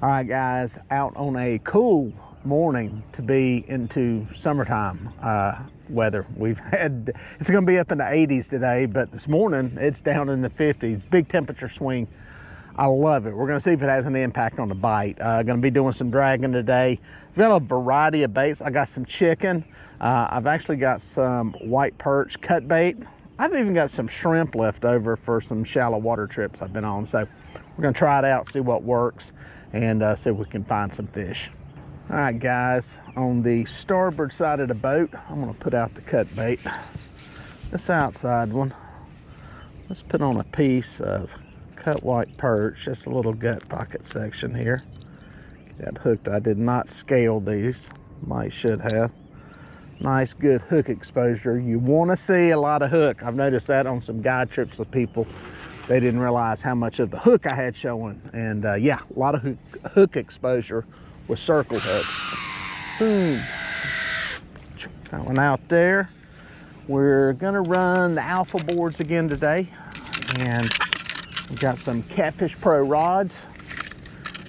All right, guys, out on a cool morning to be into summertime weather. It's going to be up in the 80s today, but this morning it's down in the 50s. Big temperature swing. I love it. We're going to see if it has any impact on the bite. Going to be doing some dragging today. I've got a variety of baits. I got some chicken. I've actually got some white perch cut bait. I've even got some shrimp left over for some shallow water trips I've been on. So we're going to try it out, see what works, and see if we can find some fish. All right, guys, on the starboard side of the boat, I'm going to put out the cut bait. This outside one, let's put on a piece of cut white perch, just a little gut pocket section here. Got hooked. I did not scale these. Might should have. Nice, good hook exposure. You want to see a lot of hook. I've noticed that on some guide trips with people. They didn't realize how much of the hook I had showing. And yeah, a lot of hook exposure with circle hooks. Boom. That one out there. We're gonna run the alpha boards again today. And we've got some Catfish Pro rods.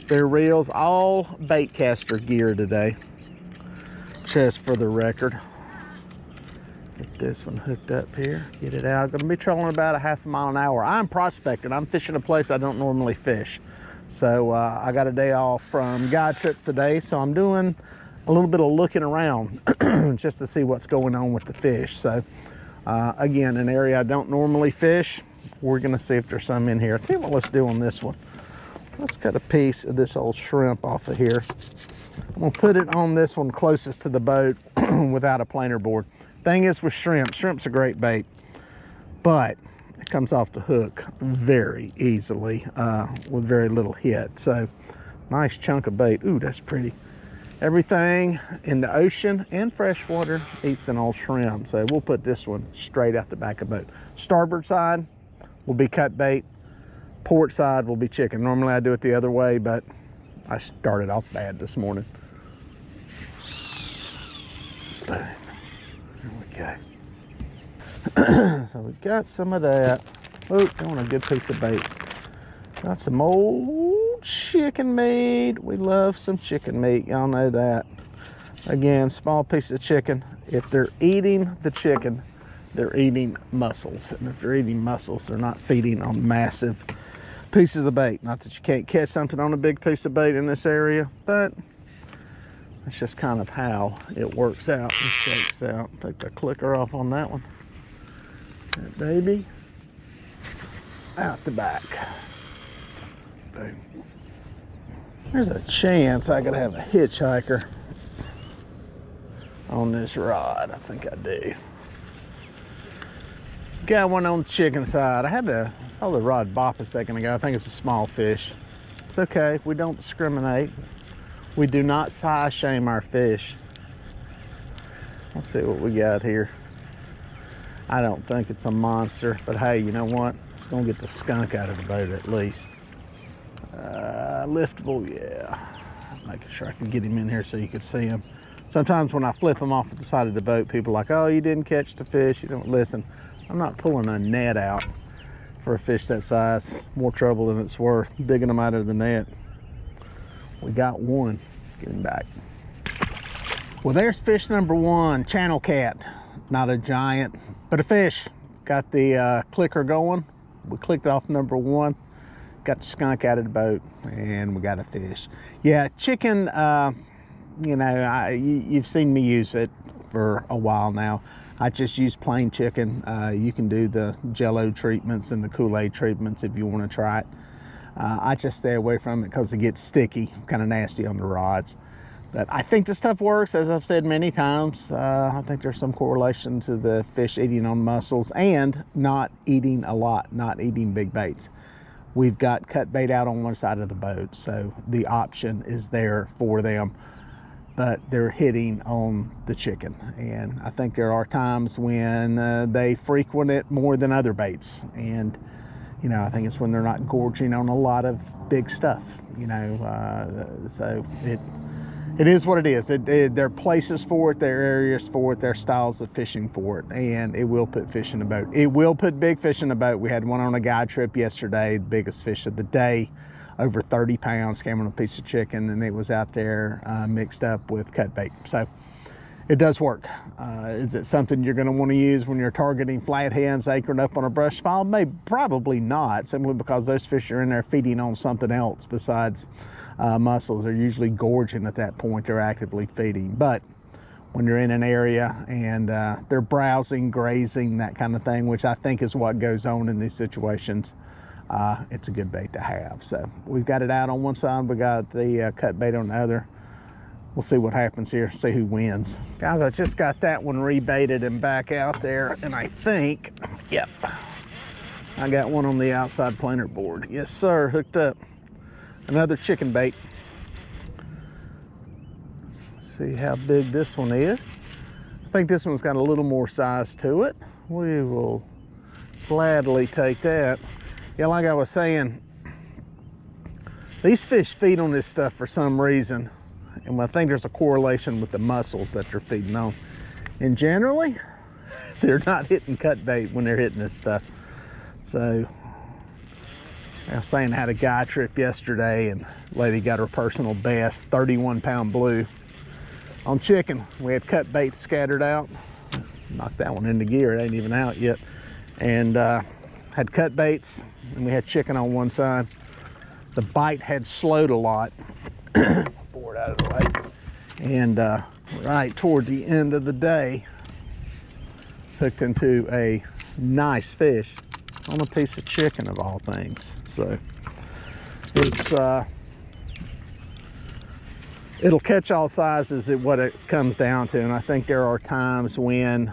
They're reels, all bait caster gear today. Just for the record. Get this one hooked up here, get it out. Gonna be trolling about a half a mile an hour. I'm prospecting, I'm fishing a place I don't normally fish. So I got a day off from guide trips today, so I'm doing a little bit of looking around just to see what's going on with the fish. So again, an area I don't normally fish. We're gonna see if there's some in here. Tell you what, let's do on this one. Let's cut a piece of this old shrimp off of here. I'm gonna put it on this one closest to the boat without a planer board. Thing is with shrimp's a great bait, but it comes off the hook very easily with very little hit. So nice chunk of bait. Ooh, that's pretty. Everything in the ocean and freshwater eats an old shrimp. So we'll put this one straight out the back of the boat. Starboard side will be cut bait. Port side will be chicken. Normally I do it the other way, but I started off bad this morning. Boom. There we go. So we've got some of that. Oh, doing a good piece of bait. Got some old chicken meat. We love some chicken meat. Y'all know that. Again, small piece of chicken. If they're eating the chicken, they're eating mussels. And if they're eating mussels, they're not feeding on massive pieces of bait. Not that you can't catch something on a big piece of bait in this area, but that's just kind of how it works out and shakes out. Take the clicker off on that one. That baby out the back. Boom. There's a chance I could have a hitchhiker on this rod. I think I do. Got one on the chicken side. I saw the rod bop a second ago. I think it's a small fish. It's okay. We don't discriminate. We do not size shame our fish. Let's see what we got here. I don't think it's a monster, but hey, you know what? It's gonna get the skunk out of the boat at least. Liftable, yeah. Making sure I can get him in here so you can see him. Sometimes when I flip him off at the side of the boat, people are like, oh, you didn't catch the fish. You don't listen. I'm not pulling a net out for a fish that size. More trouble than it's worth, digging them out of the net. We got one. Get him back. Well, there's fish number one, channel cat. Not a giant, but a fish. Got the clicker going. We clicked off number one. Got the skunk out of the boat, and we got a fish. Yeah, chicken, you know, you've seen me use it for a while now. I just use plain chicken. You can do the Jello treatments and the Kool-Aid treatments if you want to try it. I just stay away from it because it gets sticky, kind of nasty on the rods. But I think the stuff works, as I've said many times. I think there's some correlation to the fish eating on mussels and not eating a lot, not eating big baits. We've got cut bait out on one side of the boat, so the option is there for them. But they're hitting on the chicken, and I think there are times when they frequent it more than other baits, and you know, I think it's when they're not gorging on a lot of big stuff, you know. So it is what it is. There are places for it, there are areas for it, there are styles of fishing for it, and it will put fish in the boat. It will put big fish in the boat. We had one on a guide trip yesterday, the biggest fish of the day. over 30 pounds, came on a piece of chicken, and it was out there mixed up with cut bait. So it does work. Is it something you're going to want to use when you're targeting flatheads anchored up on a brush pile? Maybe, probably not, simply because those fish are in there feeding on something else besides mussels. They're usually gorging at that point. They're actively feeding. But when you're in an area and they're browsing, grazing, that kind of thing, which I think is what goes on in these situations, it's a good bait to have. So we've got it out on one side, we got the cut bait on the other. We'll see what happens here, see who wins. Guys, I just got that one rebaited and back out there, and I think, yep, I got one on the outside planer board. Yes, sir, hooked up. Another chicken bait. See how big this one is. I think this one's got a little more size to it. We will gladly take that. Yeah, like I was saying, these fish feed on this stuff for some reason, and I think there's a correlation with the mussels that they're feeding on. And generally, they're not hitting cut bait when they're hitting this stuff. So I was saying I had a guy trip yesterday, and lady got her personal best, 31-pound blue on chicken. We had cut baits scattered out. Knocked that one into gear, it ain't even out yet. And had cut baits, and we had chicken on one side. The bite had slowed a lot. Pour it out of the way. And right toward the end of the day, hooked into a nice fish on a piece of chicken of all things. So it's it'll catch all sizes at what it comes down to. And I think there are times when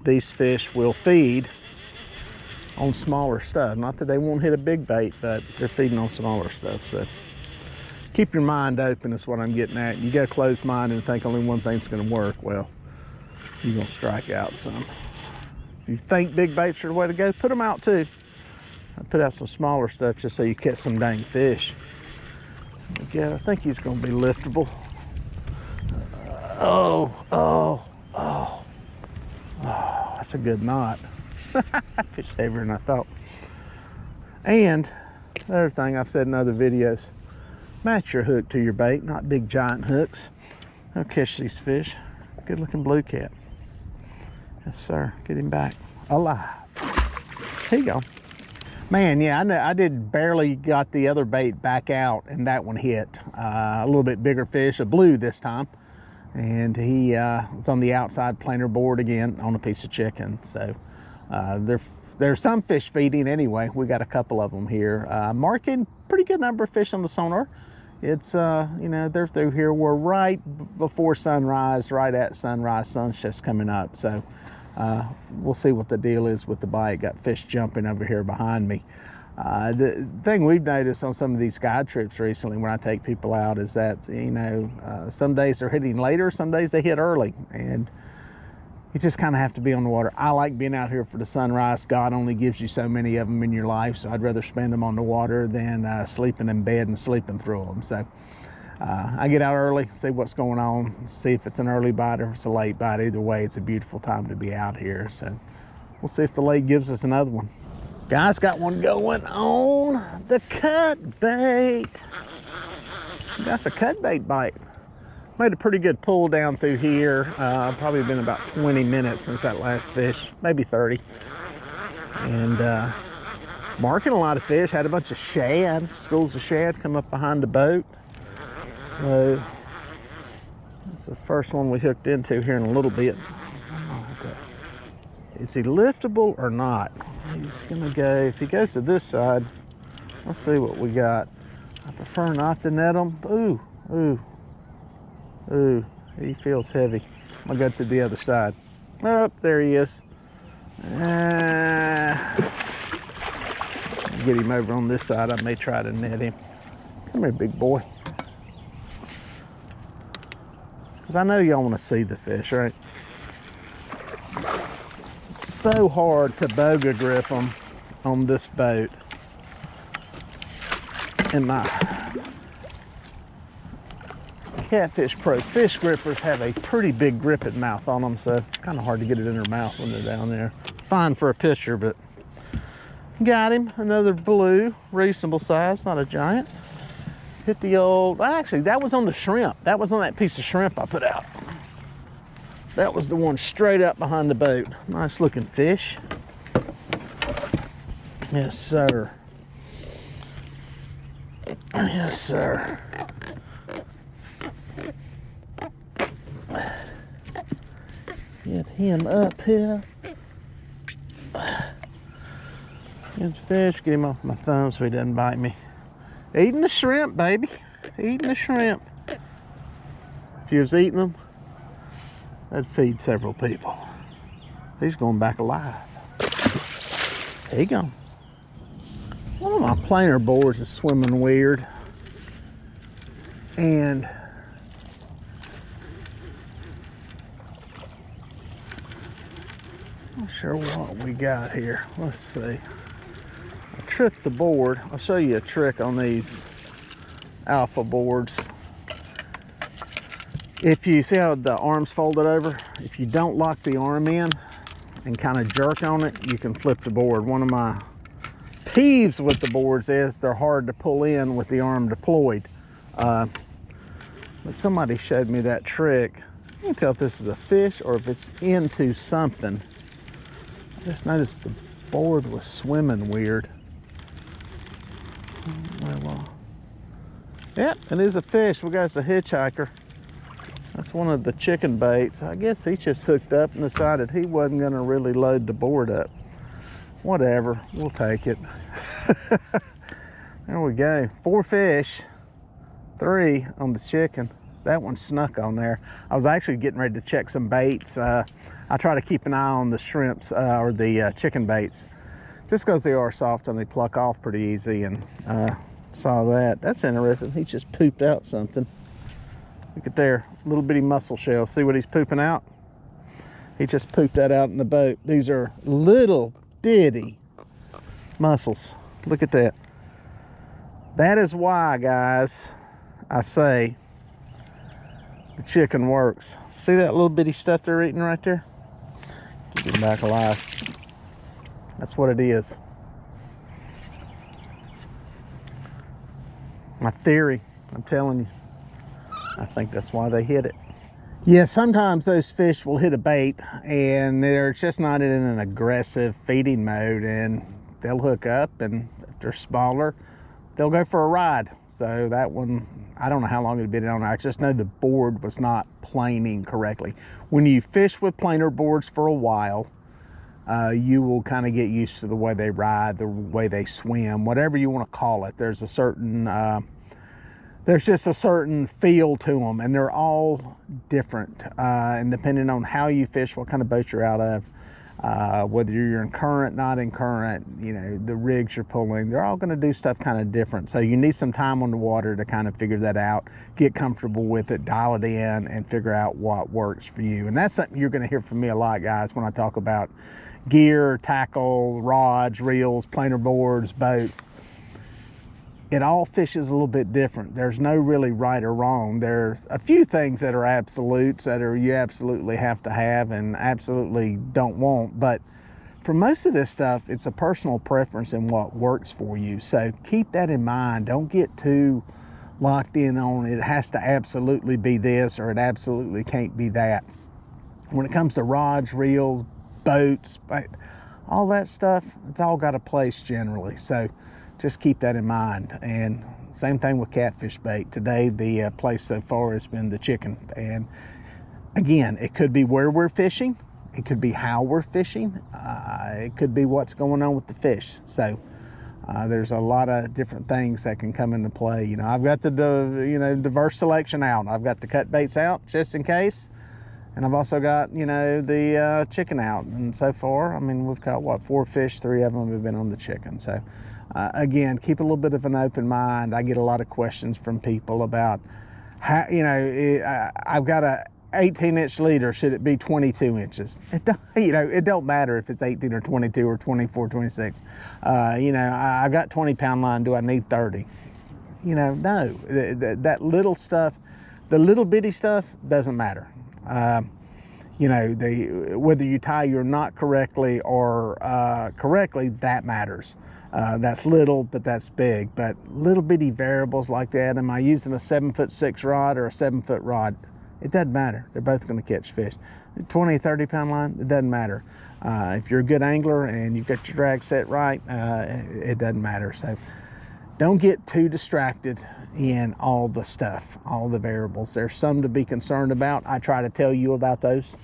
these fish will feed on smaller stuff. Not that they won't hit a big bait, but they're feeding on smaller stuff. So keep your mind open is what I'm getting at. You got a closed mind and think only one thing's gonna work, well, you're gonna strike out some. If you think big baits are the way to go, put them out too. I put out some smaller stuff just so you catch some dang fish. Yeah, I think he's gonna be liftable. Oh, that's a good knot. Fished heavier than I thought. And the other thing I've said in other videos, match your hook to your bait, not big giant hooks. They'll catch these fish. Good looking blue cat. Yes, sir. Get him back alive. Here you go. Man, yeah, I did barely got the other bait back out, and that one hit. A little bit bigger fish, a blue this time. And he was on the outside planer board again on a piece of chicken. So there's some fish feeding anyway. We got a couple of them here. Marking pretty good number of fish on the sonar. It's, you know, they're through here. We're right before sunrise, right at sunrise. Sun's just coming up. So we'll see what the deal is with the bite. Got fish jumping over here behind me. The thing we've noticed on some of these guide trips recently when I take people out is that, you know, some days they're hitting later, some days they hit early, and you just kind of have to be on the water. I like being out here for the sunrise. God only gives you so many of them in your life, so I'd rather spend them on the water than sleeping in bed and sleeping through them. So I get out early, see what's going on, see if it's an early bite or if it's a late bite. Either way, it's a beautiful time to be out here. So we'll see if the lake gives us another one. Guys, got one going on the cut bait. That's a cut bait bite. Made a pretty good pull down through here. Probably been about 20 minutes since that last fish, maybe 30. And marking a lot of fish. Had a bunch of shad, schools of shad come up behind the boat. So that's the first one we hooked into here in a little bit. Is he liftable or not? He's gonna go, if he goes to this side, let's see what we got. I prefer not to net him. Ooh, he feels heavy. I'm gonna go to the other side. Oh, there he is. Get him over on this side. I may try to net him. Come here, big boy. Because I know y'all want to see the fish, right? So hard to boga grip them on this boat. And my Catfish Pro fish grippers have a pretty big gripping mouth on them, so it's kind of hard to get it in their mouth when they're down there. Fine for a picture, but Got him, another blue, reasonable size, not a giant. Hit the old, actually that was on the shrimp. That was on that piece of shrimp I put out. That was the one straight up behind the boat. Nice looking fish. Yes, sir. Yes, sir. Get him up here. Good fish. Get him off my thumb so he doesn't bite me. Eating the shrimp, baby. Eating the shrimp. If you was eating them, that'd feed several people. He's going back alive. There you go. One of my planer boards is swimming weird. And I'm not sure what we got here. Let's see. I tricked the board. I'll show you a trick on these alpha boards. If you see how the arm's folded over, if you don't lock the arm in and kind of jerk on it, you can flip the board. One of my peeves with the boards is they're hard to pull in with the arm deployed. But somebody showed me that trick. I can't tell if this is a fish or if it's into something. I just noticed the board was swimming weird. Well, yep, it is a fish. We got us a hitchhiker. That's one of the chicken baits. I guess he just hooked up and decided he wasn't going to really load the board up. Whatever, we'll take it. There we go. 4 fish, 3 on the chicken. That one snuck on there. I was actually getting ready to check some baits. I try to keep an eye on the shrimps or the chicken baits, just because they are soft and they pluck off pretty easy. And saw that. That's interesting. He just pooped out something. Look at there, little bitty mussel shell. See what he's pooping out? He just pooped that out in the boat. These are little bitty mussels. Look at that. That is why, guys, I say the chicken works. See that little bitty stuff they're eating right there? Keep him back alive. That's what it is. My theory, I'm telling you, I think that's why they hit it. Yeah, sometimes those fish will hit a bait and they're just not in an aggressive feeding mode, and they'll hook up, and if they're smaller, they'll go for a ride. So that one, I don't know how long it had been on. I just know the board was not planing correctly. When you fish with planer boards for a while, you will kind of get used to the way they ride, the way they swim, whatever you want to call it. There's a certain there's just a certain feel to them, and they're all different. And depending on how you fish, what kind of boat you're out of, whether you're in current, not in current, you know, the rigs you're pulling, they're all going to do stuff kind of different. So you need some time on the water to kind of figure that out, get comfortable with it, dial it in, and figure out what works for you. And that's something you're going to hear from me a lot, guys, when I talk about gear, tackle, rods, reels, planer boards, boats. It all fishes a little bit different. There's no really right or wrong. There's a few things that are absolutes, that are you absolutely have to have and absolutely don't want. But for most of this stuff, it's a personal preference in what works for you. So keep that in mind. Don't get too locked in on it has to absolutely be this or it absolutely can't be that. When it comes to rods, reels, boats, all that stuff, it's all got a place generally. So just keep that in mind. And same thing with catfish bait. Today, the place so far has been the chicken. And again, it could be where we're fishing. It could be how we're fishing. It could be what's going on with the fish. So there's a lot of different things that can come into play. You know, I've got the diverse selection out. I've got the cut baits out just in case. And I've also got, you know, the chicken out. And so far, I mean, we've got, what, 4 fish, 3 of them have been on the chicken. So, again, keep a little bit of an open mind. I get a lot of questions from people about how, you know, I've got a 18-inch leader. Should it be 22 inches? It don't, you know, it don't matter if it's 18 or 22 or 24, 26. You know, I got 20-pound line. Do I need 30? You know, no. That little stuff, the little bitty stuff doesn't matter. You know, whether you tie your knot correctly or correctly, that matters. That's little, but that's big. But little bitty variables like that, am I using a 7'6" rod or a 7-foot rod? It doesn't matter. They're both going to catch fish. 20, 30 pound line, it doesn't matter. If you're a good angler and you've got your drag set right, it doesn't matter. So don't get too distracted in all the stuff, all the variables. There's some to be concerned about. I try to tell you about those.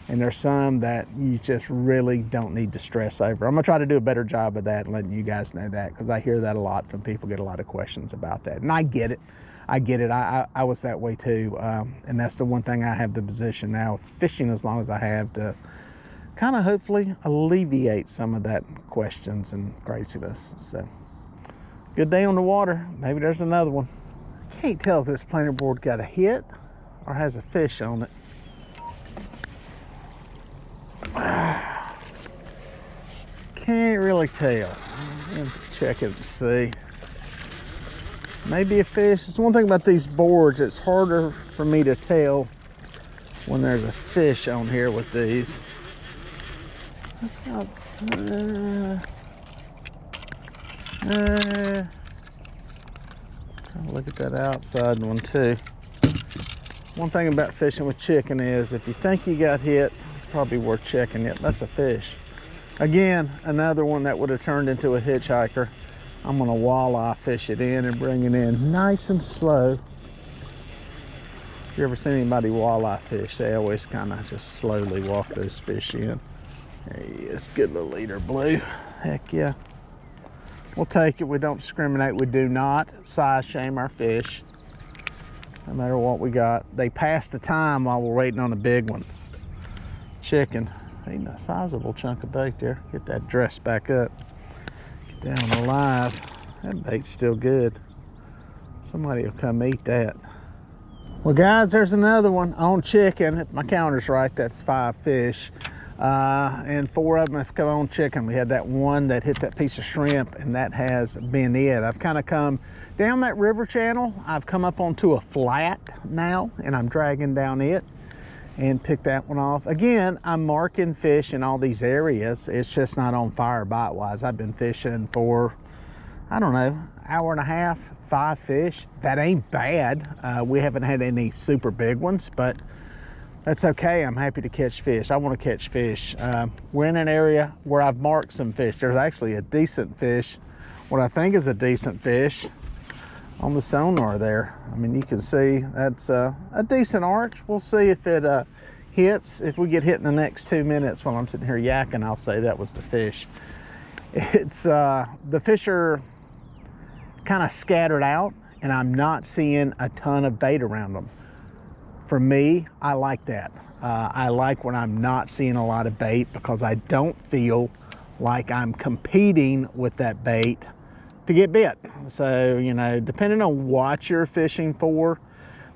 And there's some that you just really don't need to stress over. I'm gonna try to do a better job of that and letting you guys know that, because I hear that a lot from people, get a lot of questions about that. And I get it. I get it. I was that way too. And that's the one thing I have the position now, fishing as long as I have, to kind of hopefully alleviate some of that questions and craziness. So good day on the water. Maybe there's another one. I can't tell if this planer board got a hit or has a fish on it. Can't really tell. I'll check it and see. Maybe a fish. It's one thing about these boards, it's harder for me to tell when there's a fish on here with these. That's not, look at that outside one too. One thing about fishing with chicken is if you think you got hit, it's probably worth checking it. That's a fish. Again, another one that would have turned into a hitchhiker. I'm gonna walleye fish it in and bring it in nice and slow. If you ever seen anybody walleye fish, they always kind of just slowly walk those fish in. There he is, good little leader blue. Heck yeah. We'll take it. We don't discriminate. We do not size shame our fish, no matter what we got. They pass the time while we're waiting on a big one. Chicken, eating a sizable chunk of bait there. Get that dress back up. Get down alive. That bait's still good. Somebody will come eat that. Well guys, there's another one on chicken. If my counter's right, that's 5 fish. And 4 of them have come on chicken. We had that one that hit that piece of shrimp, and that has been it. I've kind of come down that river channel. I've come up onto a flat now, and I'm dragging down it and pick that one off. Again, I'm marking fish in all these areas. It's just not on fire bite wise. I've been fishing for, I don't know, hour and a half, 5 fish. That ain't bad. We haven't had any super big ones, but that's okay. I'm happy to catch fish. I want to catch fish. We're in an area where I've marked some fish. There's actually a decent fish, what I think is a decent fish, on the sonar there. I mean, you can see that's a decent arch. We'll see if it hits. If we get hit in the next 2 minutes while I'm sitting here yakking, I'll say that was the fish. It's the fish are kind of scattered out, and I'm not seeing a ton of bait around them. For me, I like that. I like when I'm not seeing a lot of bait, because I don't feel like I'm competing with that bait to get bit. So, you know, depending on what you're fishing for,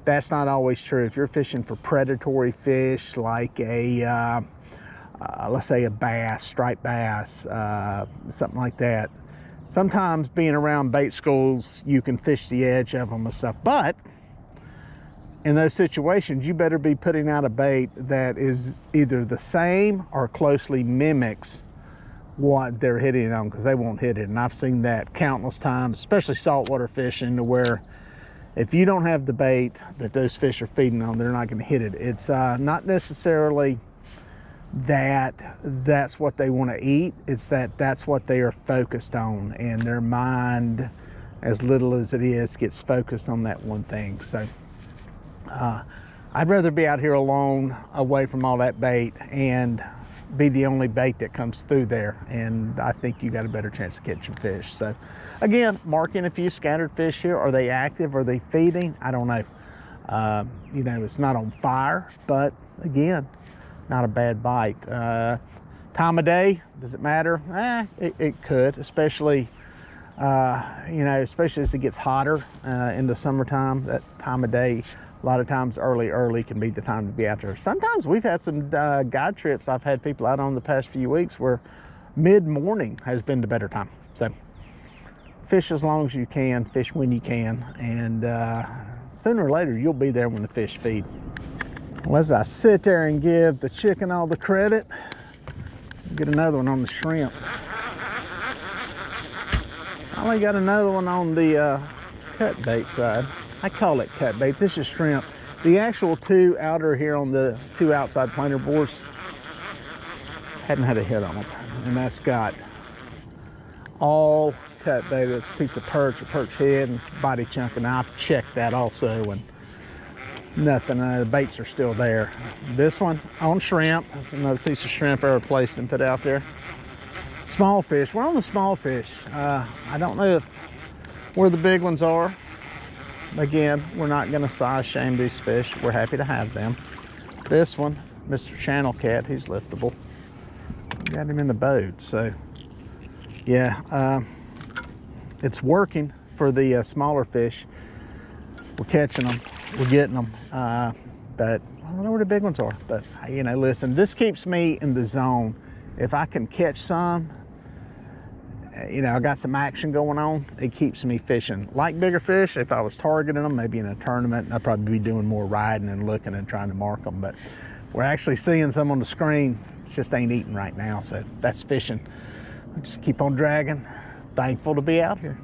that's not always true. If you're fishing for predatory fish like a, let's say a bass, striped bass, something like that, sometimes being around bait schools, you can fish the edge of them and stuff. But in those situations, you better be putting out a bait that is either the same or closely mimics what they're hitting on, because they won't hit it. And I've seen that countless times, especially saltwater fishing, to where if you don't have the bait that those fish are feeding on, they're not going to hit it. It's not necessarily that that's what they want to eat. It's that that's what they are focused on, and their mind, as little as it is, gets focused on that one thing. So I'd rather be out here alone, away from all that bait, and be the only bait that comes through there, and I think you got a better chance of catching fish. So again, marking a few scattered fish here. Are they active? Are they feeding? I don't know. You know, it's not on fire, but again, not a bad bite. Time of day, does it matter? It could, especially you know, especially as it gets hotter in the summertime. That time of day, a lot of times early can be the time to be out there. Sometimes we've had some guide trips I've had people out on the past few weeks where mid-morning has been the better time. So fish as long as you can, fish when you can, and sooner or later you'll be there when the fish feed. Well, as I sit there and give the chicken all the credit, get another one on the shrimp. I only got another one on the cut bait side. I call it cut bait. This is shrimp. The actual two outer here on the two outside planer boards hadn't had a hit on them. And that's got all cut bait. It's a piece of perch, a perch head, and body chunk. And I've checked that also, and nothing. The baits are still there. This one on shrimp. That's another piece of shrimp I replaced and put out there. Small fish. We're on the small fish. I don't know where the big ones are. Again, we're not going to size shame these fish. We're happy to have them. This one, Mr. Channel Cat, he's liftable. Got him in the boat. So, yeah, it's working for the smaller fish. We're catching them. We're getting them. But I don't know where the big ones are. But, you know, listen, this keeps me in the zone. If I can catch some, you know, I got some action going on, it keeps me fishing. Like bigger fish, if I was targeting them, maybe in a tournament, I'd probably be doing more riding and looking and trying to mark them. But we're actually seeing some on the screen. It just ain't eating right now, so that's fishing. I'll just keep on dragging. Thankful to be out here.